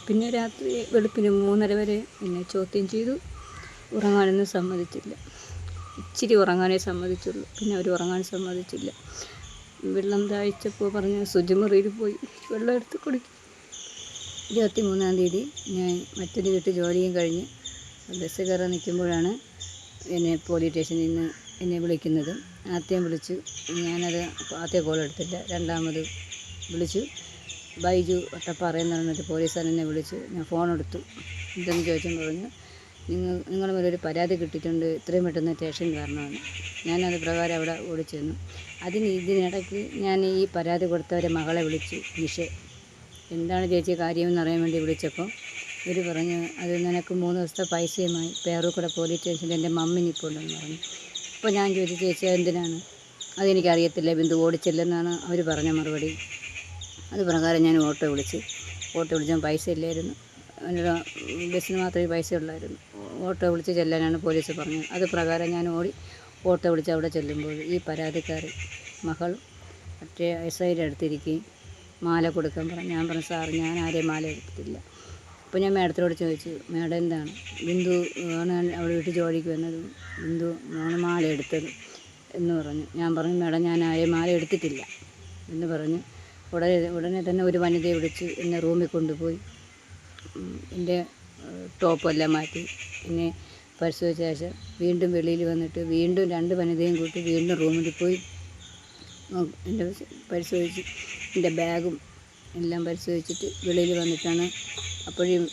പിന്നെ രാത്രി വെളുപ്പിന് 3:30 വരെ എന്നെ ചോദ്യം ചെയ്തു. ഉറങ്ങാനൊന്നും സമ്മതിച്ചില്ല. ഇച്ചിരി ഉറങ്ങാനേ സമ്മതിച്ചുള്ളൂ. പിന്നെ അവർ ഉറങ്ങാൻ സമ്മതിച്ചില്ല. വെള്ളം ദാഹിച്ചപ്പോൾ പറഞ്ഞ് ശുചിമുറിയിൽ പോയി വെള്ളം എടുത്ത് കുടിക്കും. 23-ാം തീയതി ഞാൻ മറ്റൊരു വീട്ടിൽ ജോലിയും കഴിഞ്ഞ് ബസ് കയറാൻ നിൽക്കുമ്പോഴാണ് എന്നെ പോലീസ് സ്റ്റേഷനിൽ നിന്ന് എന്നെ വിളിക്കുന്നത്. ആദ്യം വിളിച്ചു, ഞാനത് ആദ്യ കോൾ എടുത്തില്ല. രണ്ടാമത് വിളിച്ചു. ബൈജു ഒട്ടപ്പാറയെന്ന് പറഞ്ഞൊരു പോലീസുകാരൻ എന്നെ വിളിച്ചു. ഞാൻ ഫോൺ എടുത്തു. എന്തെന്ന് ചോദിച്ചെന്ന് പറഞ്ഞു, നിങ്ങൾ മേലൊരു പരാതി കിട്ടിയിട്ടുണ്ട്, ഇത്രയും പെട്ടെന്ന് സ്റ്റേഷനിൽ വരണമെന്ന്. ഞാനത് പ്രകാരം അവിടെ ഓടിച്ചെന്നു. ഇതിനിടയ്ക്ക് ഞാൻ ഈ പരാതി കൊടുത്തവരെ മകളെ വിളിച്ചു, നിഷ. എന്താണ് ചേച്ചി കാര്യമെന്ന് അറിയാൻ വേണ്ടി വിളിച്ചപ്പോൾ ഇവർ പറഞ്ഞു, അത് നിനക്ക് 3 ദിവസത്തെ പൈസയുമായി പേരൂർക്കട പോലീസ് സ്റ്റേഷനിൽ എൻ്റെ മമ്മി നിൽപ്പുണ്ടെന്ന് പറഞ്ഞു. അപ്പോൾ ഞാൻ ചോദിച്ചു, ചേച്ചി എന്തിനാണ്? അതെനിക്കറിയത്തില്ല, ബിന്ദു ഓടിച്ചില്ലെന്നാണ് അവർ പറഞ്ഞ മറുപടി. അത് പ്രകാരം ഞാൻ ഓട്ടോ വിളിച്ചാൽ പൈസ ഇല്ലായിരുന്നു. ബസ്സിന് മാത്രമേ പൈസ ഉള്ളായിരുന്നു. ഓട്ടോ വിളിച്ച് ചെല്ലാനാണ് പോലീസ് പറഞ്ഞത്. അത് പ്രകാരം ഞാൻ ഓട്ടോ വിളിച്ച് അവിടെ ചെല്ലുമ്പോൾ ഈ പരാതിക്കാർ മകൾ മറ്റേ SIയുടെ അടുത്തിരിക്കുകയും മാല കൊടുക്കാൻ പറഞ്ഞു. ഞാൻ പറഞ്ഞു, സാർ ഞാൻ ആരെയും മാല എടുത്തിട്ടില്ല. അപ്പോൾ ഞാൻ മാഡത്തിനോട് ചോദിച്ചു, മാഡം എന്താണ് ബിന്ദു ആണ് അവിടെ വീട്ടിൽ ജോലിക്ക് വന്നത്, ബിന്ദു ആണ് മാല എടുത്തത് എന്ന് പറഞ്ഞു. ഞാൻ പറഞ്ഞു, മാഡം ഞാൻ ആരെയും മാല എടുത്തിട്ടില്ല എന്ന് പറഞ്ഞു. ഉടനെ തന്നെ ഒരു വനിതയെ വിളിച്ച് എന്നെ റൂമിൽ കൊണ്ടുപോയി എൻ്റെ ടോപ്പെല്ലാം മാറ്റി എന്നെ പരിശോധിച്ച ശേഷം വീണ്ടും വെളിയിൽ വന്നിട്ട് വീണ്ടും 2 വനിതയും കൂട്ടി വീണ്ടും റൂമിൽ പോയി എൻ്റെ പരിശോധിച്ച് എൻ്റെ ബാഗും എല്ലാം പരിശോധിച്ചിട്ട് വെളിയിൽ വന്നിട്ടാണ്. അപ്പോഴും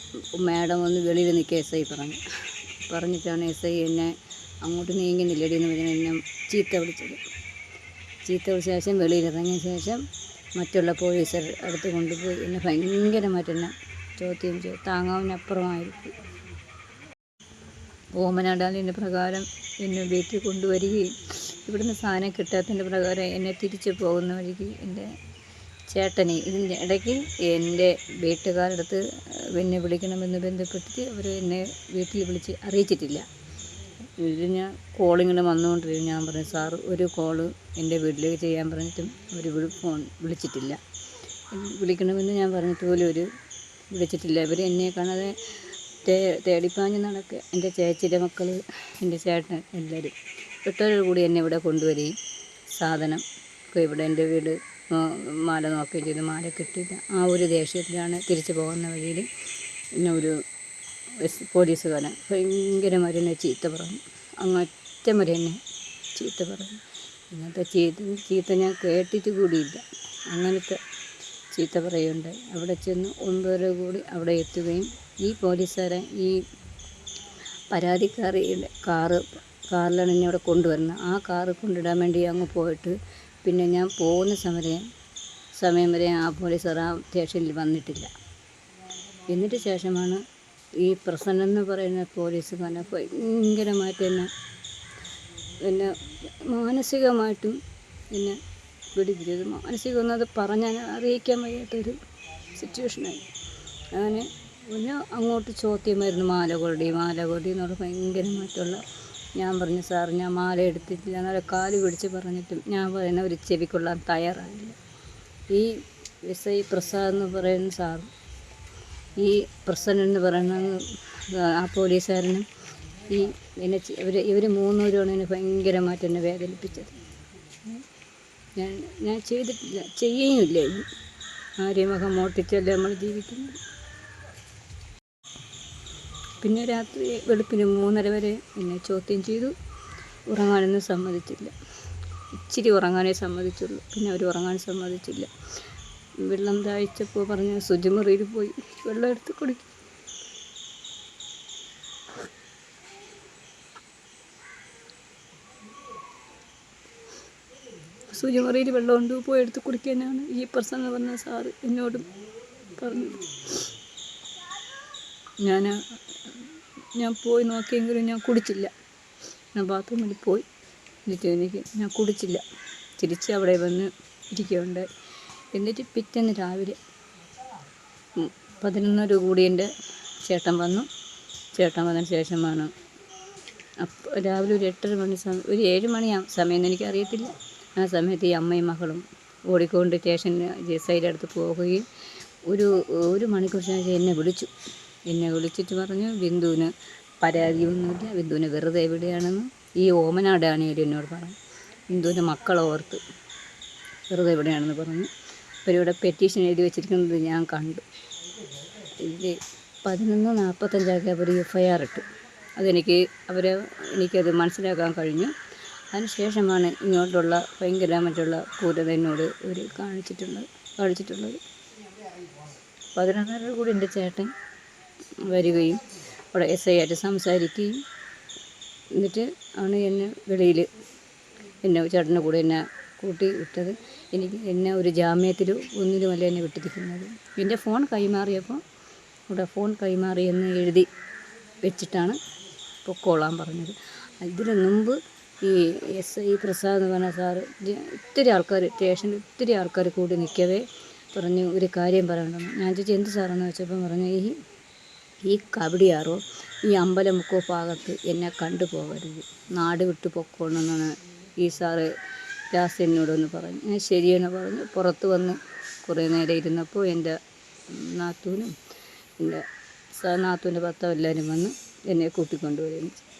മാഡം ഒന്ന് വെളിയിൽ നിൽക്കുക പറഞ്ഞിട്ടാണ് SI എന്നെ അങ്ങോട്ട് നീങ്ങുന്നില്ലടി എന്ന് പറഞ്ഞാൽ എന്നെ ചീത്ത വിളിച്ച ശേഷം വെളിയിലിറങ്ങിയ ശേഷം മറ്റുള്ള പോലീസർ അടുത്ത് കൊണ്ടുപോയി എന്നെ ഭയങ്കരമായിട്ട് എന്നെ ചോദ്യം ചെയ്തു. താങ്ങാവുന്നപ്പുറമായിരിക്കും. ഓമനാടാലിൻ്റെ പ്രകാരം എന്നെ വീട്ടിൽ കൊണ്ടുവരികയും ഇവിടുന്ന് സാധനം കിട്ടാത്തതിൻ്റെ പ്രകാരം എന്നെ തിരിച്ചു പോകുന്ന വഴിക്ക് എൻ്റെ ചേട്ടനെ ഇതിൻ്റെ ഇടയ്ക്ക് എൻ്റെ വീട്ടുകാരുടെ അടുത്ത് എന്നെ വിളിക്കണമെന്ന് ബന്ധപ്പെട്ടിട്ട് അവർ എന്നെ വീട്ടിൽ വിളിച്ച് അറിയിച്ചിട്ടില്ല. ഇതിന് കോളിങ്ങനെ വന്നുകൊണ്ടിരിക്കും. ഞാൻ പറഞ്ഞു, സാർ ഒരു കോള് എൻ്റെ വീട്ടിലേക്ക് ചെയ്യാൻ പറഞ്ഞിട്ടും അവർ ഫോൺ വിളിച്ചിട്ടില്ല. വിളിക്കണമെന്ന് ഞാൻ പറഞ്ഞിട്ട് പോലും ഒരു വിളിച്ചിട്ടില്ല. ഇവർ എന്നെ കാണാതെ തേടിപ്പാഞ്ഞ് നടക്കുക. എൻ്റെ ചേച്ചിയുടെ മക്കൾ, എൻ്റെ ചേട്ടൻ എല്ലാവരും പെട്ടവരോട് കൂടി എന്നെ ഇവിടെ കൊണ്ടുവരികയും സാധനം ഇവിടെ എൻ്റെ വീട് മാല നോക്കുകയും ചെയ്തു. മാല കിട്ടിയില്ല. ആ ഒരു ദേഷ്യത്തിലാണ് തിരിച്ചു പോകുന്ന വഴിയിൽ പിന്നെ ഒരു പോലീസുകാരൻ ഭയങ്കരമായി എന്നെ ചീത്ത പറഞ്ഞു. അങ്ങറ്റം വരെ എന്നെ ചീത്ത പറഞ്ഞു. ഇങ്ങനത്തെ ചീത്ത ഞാൻ കേട്ടിട്ട് കൂടിയില്ല. അങ്ങനത്തെ ചീത്ത പറയുണ്ടായി. അവിടെ ചെന്ന് 9:30 കൂടി അവിടെ എത്തുകയും ഈ പോലീസുകാരൻ ഈ പരാതിക്കാരിയുടെ കാറിലാണ് എന്നെ അവിടെ കൊണ്ടുവരുന്നത്. ആ കാറ് കൊണ്ടിടാൻ വേണ്ടി അങ്ങ് പോയിട്ട് പിന്നെ ഞാൻ പോകുന്ന സമയം വരെ ആ പോലീസുകാർ ആ സ്റ്റേഷനിൽ വന്നിട്ടില്ല. എന്നിട്ട് ശേഷമാണ് ഈ പ്രസन्न എന്ന് പറയുന്ന പോലീസുകാരനെ ഭയങ്കരമായിട്ട് എന്നെ മാനസികമായിട്ടും എന്നെ പിടിപ്പിച്ചത്. മാനസികമൊന്നും അത് പറഞ്ഞാൽ അറിയിക്കാൻ വയ്യാത്തൊരു സിറ്റുവേഷനായി. അങ്ങനെ പിന്നെ അങ്ങോട്ട് ചോദ്യമായിരുന്നു, മാല കൊടി എന്നുള്ള ഭയങ്കരമായിട്ടുള്ള. ഞാൻ പറഞ്ഞു, സാർ ഞാൻ മാല എടുത്തിട്ടില്ല എന്നുള്ള കാല് പിടിച്ച് പറഞ്ഞിട്ടും ഞാൻ പറയുന്ന ഒരു ചെവിക്കൊള്ളാൻ തയ്യാറായില്ല. ഈ SI പ്രസാദ് എന്ന് പറയുന്ന സാറും ഈ പ്രസന്നൻ എന്ന് പറയുന്ന ആ പോലീസുകാരനും ഇവർ 3 പേരുമാണ് എന്നെ ഭയങ്കരമായിട്ട് എന്നെ വേദനിപ്പിച്ചത്. ഞാൻ ചെയ്തിട്ടില്ല, ചെയ്യുകയുമില്ല. ആരെയും മുഖം മോട്ടിച്ചല്ല നമ്മൾ ജീവിക്കുന്നത്. പിന്നെ രാത്രി വെളുപ്പിന് 3:30 വരെ എന്നെ ചോദ്യം ചെയ്തു. ഉറങ്ങാനൊന്നും സമ്മതിച്ചില്ല. ഇച്ചിരി ഉറങ്ങാനേ സമ്മതിച്ചുള്ളൂ. പിന്നെ അവർ ഉറങ്ങാൻ സമ്മതിച്ചില്ല. വെള്ളം ദാഹിച്ചപ്പോൾ പറഞ്ഞ് ശുചിമുറിയിൽ പോയി വെള്ളം എടുത്ത് കുടിക്കും. ശുചിമുറിയിൽ വെള്ളം കൊണ്ട് പോയി എടുത്ത് കുടിക്കാനാണ് ഈ പ്രസन्न പറഞ്ഞ സാറ് എന്നോടും പറഞ്ഞത്. ഞാൻ പോയി നോക്കിയെങ്കിലും ഞാൻ കുടിച്ചില്ല. ഞാൻ ബാത്റൂമിൽ പോയി എന്നിട്ട് ഞാൻ കുടിച്ചില്ല. തിരിച്ച് അവിടെ വന്ന് ഇരിക്കുകയുണ്ടായി. എന്നിട്ട് പിറ്റേന്ന് രാവിലെ 11:00 കൂടി എൻ്റെ ചേട്ടൻ വന്നു. ചേട്ടൻ വന്നതിന് ശേഷമാണ് രാവിലെ ഒരു 8:30 മണി ഒരു 7 മണി സമയം എനിക്കറിയത്തില്ല. ആ സമയത്ത് ഈ അമ്മയും മകളും ഓടിക്കൊണ്ട് സ്റ്റേഷനിൽ SIയുടെ അടുത്ത് പോവുകയും ഒരു മണിക്കൂർ ശേഷം എന്നെ വിളിച്ചിട്ട് പറഞ്ഞു ബിന്ദുവിന് പരാതിയൊന്നുമില്ല, ബിന്ദുവിന് വെറുതെ എവിടെയാണെന്ന് ഈ ഓമനാടാണെങ്കിലും എന്നോട് പറഞ്ഞു. ബിന്ദുവിൻ്റെ മക്കളോർത്ത് വെറുതെ എവിടെയാണെന്ന് പറഞ്ഞു. അപ്പോൾ ഇവിടെ പെറ്റീഷൻ എഴുതി വെച്ചിരിക്കുന്നത് ഞാൻ കണ്ടു. ഇത് 11:45 ഒരു FIR ഇട്ടു. എനിക്കത് മനസ്സിലാക്കാൻ കഴിഞ്ഞു. അതിനുശേഷമാണ് ഇങ്ങോട്ടുള്ള ഭയങ്കരമായിട്ടുള്ള ക്രൂരത എന്നോട് കാണിച്ചിട്ടുള്ളത്. 11:30 കൂടി എൻ്റെ ചേട്ടൻ വരികയും അവിടെ SI ആയിട്ട് സംസാരിക്കുകയും എന്നിട്ട് ആണ് എന്നെ വെളിയിൽ ചേട്ടൻ്റെ കൂടെ എന്നെ കൂട്ടി വിട്ടത്. എന്നെ ഒരു ജാമ്യത്തിൽ ഒന്നിലുമല്ല എന്നെ വിട്ടിരിക്കുന്നത്. എൻ്റെ ഫോൺ കൈമാറിയപ്പോൾ ഇവിടെ ഫോൺ കൈമാറി എന്ന് എഴുതി വെച്ചിട്ടാണ് പൊക്കോളാൻ പറഞ്ഞത്. ഇതിന് മുമ്പ് ഈ SI പ്രസാദ് എന്ന് പറഞ്ഞ സാറ് സ്റ്റേഷനിൽ ഒത്തിരി ആൾക്കാർ കൂടി നിൽക്കവേ പറഞ്ഞു ഒരു കാര്യം പറയണമെന്ന്. ഞാൻ ചോദിച്ചു എന്ത് സാറെന്ന് വെച്ചപ്പോൾ പറഞ്ഞു ഈ കവടിയാറോ ഈ അമ്പലമുക്കോ ഭാഗത്ത് എന്നെ കണ്ടു പോകരുത്, നാട് വിട്ടു പൊക്കോണമെന്നാണ് ഈ സാറ് ലാസ്റ്റ് എന്നോടൊന്ന് പറഞ്ഞു. ഞാൻ ശരിയെന്ന് പറഞ്ഞു. പുറത്ത് വന്ന് കുറേ നേരം ഇരുന്നപ്പോൾ എൻ്റെ നാത്തൂനും എൻ്റെ നാത്തൂൻ്റെ ഭർത്താവ് എല്ലാവരും വന്ന് എന്നെ കൂട്ടിക്കൊണ്ടുവരികയും ചെയ്തു.